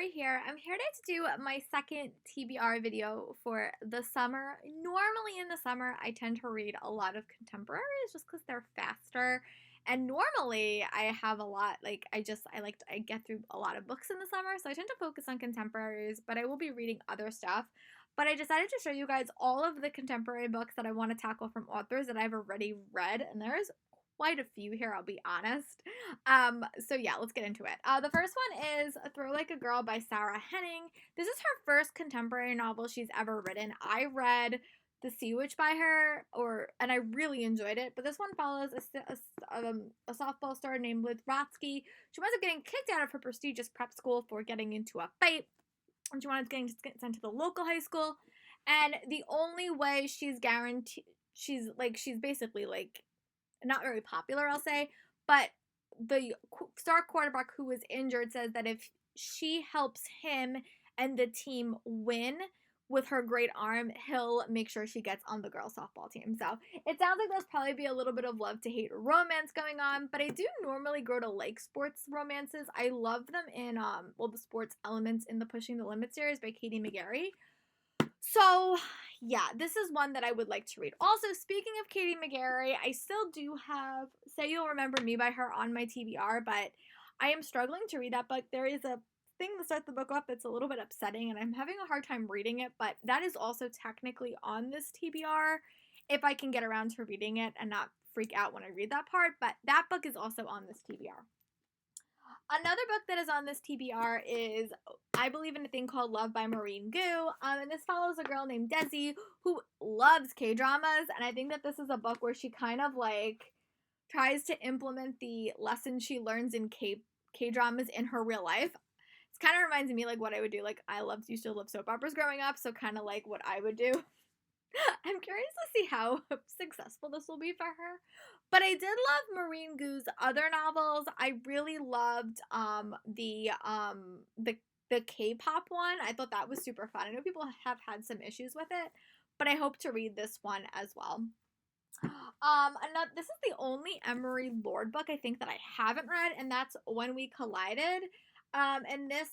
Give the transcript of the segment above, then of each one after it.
TBR here. I'm here to do my second TBR video for the summer. Normally in the summer, I tend to read a lot of contemporaries just because they're faster. And normally I have a lot, I get through a lot of books in the summer, so I tend to focus on contemporaries, but I will be reading other stuff. But I decided to show you guys all of the contemporary books that I want to tackle from authors that I've already read, and there's quite a few here, I'll be honest. So yeah, let's get into it. The first one is Throw Like a Girl by Sarah Henning. This is her first contemporary novel she's ever written. I read The Sea Witch by her, and I really enjoyed it. But this one follows a softball star named Liz Rotsky. She winds up getting kicked out of her prestigious prep school for getting into a fight, and she winds up getting sent to the local high school. And the only way she's guaranteed, she's basically like not very popular, I'll say, but the star quarterback who was injured says that if she helps him and the team win with her great arm, he'll make sure she gets on the girls softball team. So it sounds like there's probably be a little bit of love to hate romance going on, but I do normally grow to like sports romances. I love them in the sports elements in the Pushing the Limit series by Katie McGarry. So, yeah, this is one that I would like to read. Also, speaking of Katie McGarry, I still do have Say You'll Remember Me by her on my TBR, but I am struggling to read that book. There is a thing that starts the book off that's a little bit upsetting, and I'm having a hard time reading it, but that is also technically on this TBR if I can get around to reading it and not freak out when I read that part, but that book is also on this TBR. Another book that is on this TBR is I Believe in a Thing Called Love by Maureen Gu. And this follows a girl named Desi who loves K-dramas. And I think that this is a book where she kind of like tries to implement the lessons she learns in K-dramas in her real life. It kind of reminds me like what I would do. Like I used to love soap operas growing up. So kind of like what I would do. I'm curious to see how successful this will be for her. But I did love Maureen Gu's other novels. I really loved the K-pop one. I thought that was super fun. I know people have had some issues with it, but I hope to read this one as well. This is the only Emery Lord book I think that I haven't read, and that's When We Collided. And this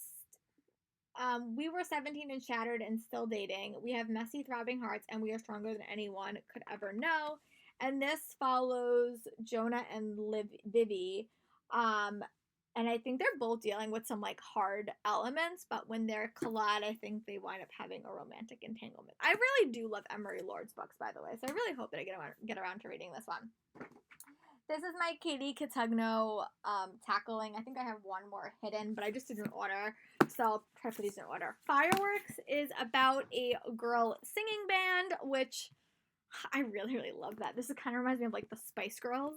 we were 17 and shattered and still dating. We have messy, throbbing hearts, and we are stronger than anyone could ever know. And this follows Jonah and Vivi. And I think they're both dealing with some like hard elements, but when they're collide, I think they wind up having a romantic entanglement. I really do love Emery Lord's books, by the way, so I really hope that I get around to reading this one. This is my Katie Catugno tackling. I think I have one more hidden, but I just didn't order, so I'll try to put these in order. Fireworks is about a girl singing band, which I really, really love that. This kind of reminds me of like the Spice Girls.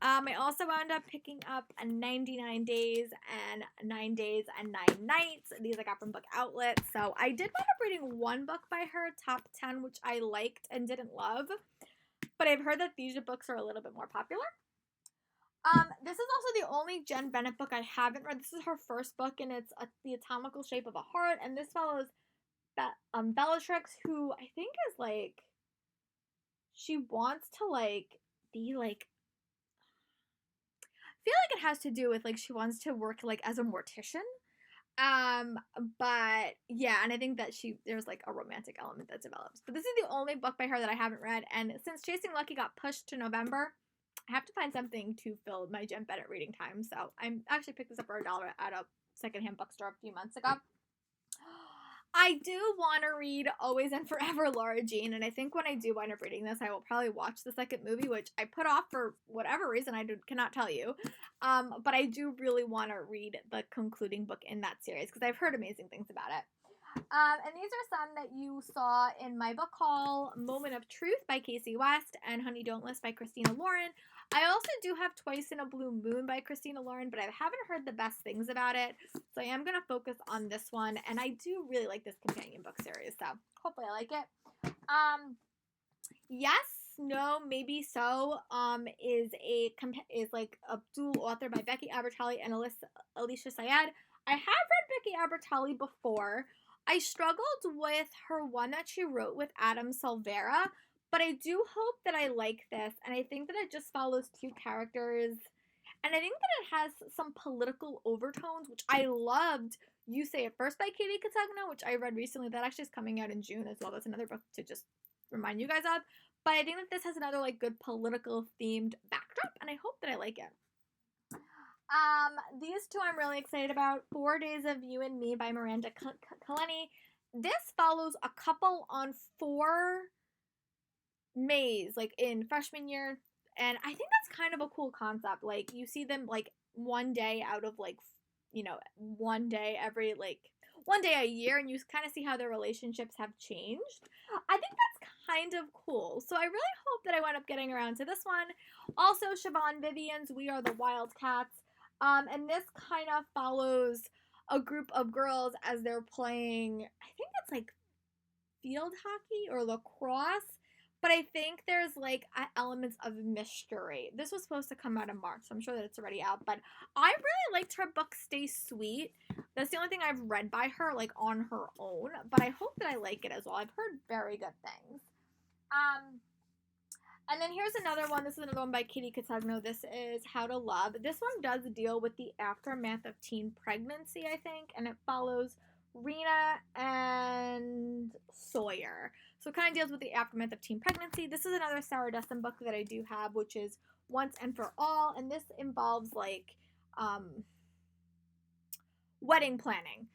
I also wound up picking up 99 Days and 9 Days and 9 Nights. These I got from Book Outlet. So I did wind up reading one book by her, Top 10, which I liked and didn't love. But I've heard that these books are a little bit more popular. This is also the only Jen Bennett book I haven't read. This is her first book, and it's The Atomical Shape of a Heart. And this follows Bellatrix, who I think is like, she wants to like be like, I feel like it has to do with like she wants to work like as a mortician. But yeah, and I think that there's like a romantic element that develops. But this is the only book by her that I haven't read, and since Chasing Lucky got pushed to November, I have to find something to fill my Jen Bennett reading time. So I'm actually picked this up for $1 at a secondhand bookstore a few months ago. I do want to read Always and Forever Laura Jean, and I think when I do wind up reading this, I will probably watch the second movie, which I put off for whatever reason cannot tell you. But I do really want to read the concluding book in that series because I've heard amazing things about it. And these are some that you saw in my book haul: Moment of Truth by Casey West and Honey Don't List by Christina Lauren. I also do have Twice in a Blue Moon by Christina Lauren, but I haven't heard the best things about it, so I am going to focus on this one, and I do really like this companion book series, so hopefully I like it. Yes, No, Maybe So is like a dual author by Becky Albertalli and Alicia Syed. I have read Becky Albertalli before. I struggled with her one that she wrote with Adam Silvera, but I do hope that I like this, and I think that it just follows two characters, and I think that it has some political overtones, which I loved You Say It First by Katie Catagno, which I read recently. That actually is coming out in June as well. That's another book to just remind you guys of. But I think that this has another like good political themed backdrop, and I hope that I like it. These two I'm really excited about. 4 Days of You and Me by Miranda Kaleni. This follows a couple on 4 Mays, like in freshman year, and I think that's kind of a cool concept. Like you see them like one day out of like, you know, one day every like one day a year, and you kind of see how their relationships have changed. I think that's kind of cool. So I really hope that I wind up getting around to this one. Also, Siobhan Vivian's We Are the Wildcats. And this kind of follows a group of girls as they're playing, I think it's like field hockey or lacrosse, but I think there's like elements of mystery. This was supposed to come out in March, so I'm sure that it's already out, but I really liked her book Stay Sweet. That's the only thing I've read by her, like on her own, but I hope that I like it as well. I've heard very good things. And then here's another one. This is another one by Katie Catagno. This is How to Love. This one does deal with the aftermath of teen pregnancy, I think, and it follows Rena and Sawyer. So it kind of deals with the aftermath of teen pregnancy. This is another Sarah Dessen book that I do have, which is Once and For All, and this involves like wedding planning.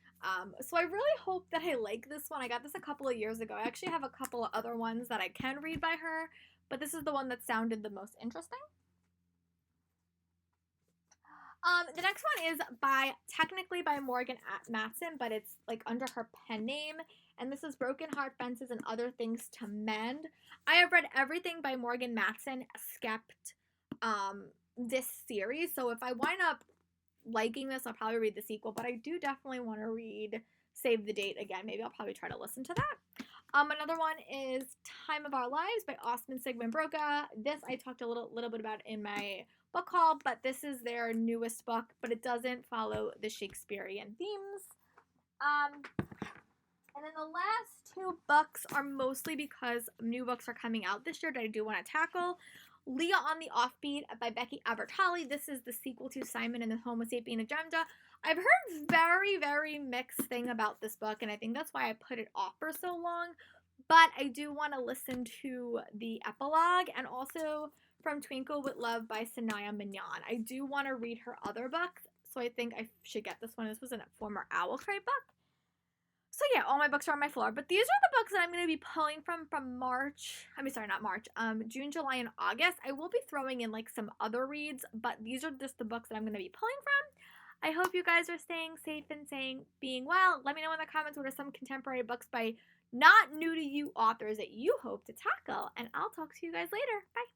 So I really hope that I like this one. I got this a couple of years ago. I actually have a couple of other ones that I can read by her, but this is the one that sounded the most interesting. The next one is technically by Morgan Matson, but it's like under her pen name, and this is Broken Heart, Fences, and Other Things to Mend. I have read everything by Morgan Matson except this series, so if I wind up liking this, I'll probably read the sequel, but I do definitely want to read Save the Date again. Maybe I'll probably try to listen to that. Another one is Time of Our Lives by Osman Sigmund Broca. This I talked a little bit about in my book haul, but this is their newest book, but it doesn't follow the Shakespearean themes. And then the last 2 books are mostly because new books are coming out this year that I do want to tackle. Leah on the Offbeat by Becky Albertalli. This is the sequel to Simon and the Homo Sapien Agenda. I've heard very, very mixed thing about this book, and I think that's why I put it off for so long. But I do want to listen to the epilogue, and also From Twinkle with Love by Sanaya Mignon. I do want to read her other books, so I think I should get this one. This was a former Owl Cry book. So yeah, all my books are on my floor, but these are the books that I'm going to be pulling from March. Not March, June, July, and August. I will be throwing in like some other reads, but these are just the books that I'm going to be pulling from. I hope you guys are staying safe and being well. Let me know in the comments what are some contemporary books by not new to you authors that you hope to tackle, and I'll talk to you guys later. Bye.